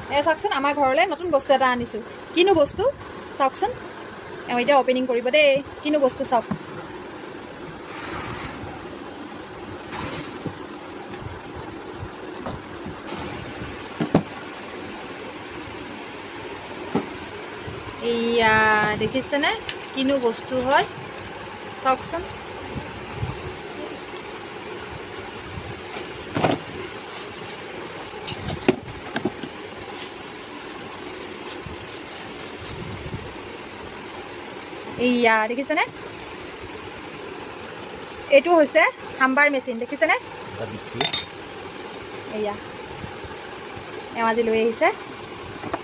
চাওকচোন আমাৰ ঘৰলৈ নতুন বস্তু এটা আনিছোঁ। কিনো বস্তু চাওকচোন, এতিয়া অপেনিং কৰিব দেই। কিনো বস্তু চাওক। এইয়া দেখিছেনে কিনো বস্তু হয় চাওকচোন। এইয়া দেখিছেনে, এইটো হৈছে হাম্বাৰ মেচিন দেখিছেনে। এইয়া তেওঁ আজি লৈ আহিছে,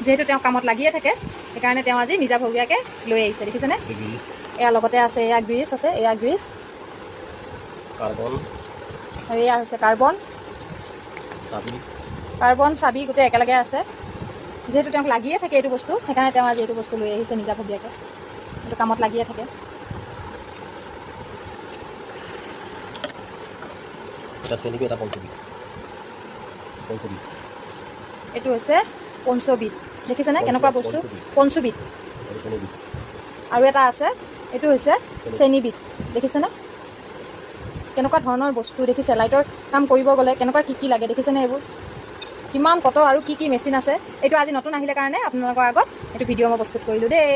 যিহেতু তেওঁ কামত লাগিয়ে থাকে সেইকাৰণে তেওঁ আজি নিজাভগীয়াকৈ লৈ আহিছে দেখিছেনে। এয়া লগতে আছে, এয়া গ্ৰীচ আছে, এয়া গ্ৰীচ, আৰু এয়া হৈছে কাৰ্বন চাবি গোটেই একেলগে আছে। যিহেতু তেওঁক লাগিয়ে থাকে এইটো বস্তু সেইকাৰণে তেওঁ আজি এইটো বস্তু লৈ আহিছে নিজাভগীয়াকৈ, এইটো কামত লাগিয়ে থাকে। এইটো হৈছে পঞ্চবিধ দেখিছেনে কেনেকুৱা বস্তু, পঞ্চবিধ। আৰু এটা আছে এইটো হৈছে চেনিবিধ দেখিছেনে কেনেকুৱা ধৰণৰ বস্তু দেখিছে। লাইটৰ কাম কৰিব গ'লে কেনেকুৱা কি লাগে দেখিছেনে, এইবোৰ কিমান কত আৰু কি মেচিন আছে। এইটো আজি নতুন আহিলে কাৰণে আপোনালোকৰ আগত এইটো ভিডিঅ' মই প্ৰস্তুত কৰিলোঁ দেই।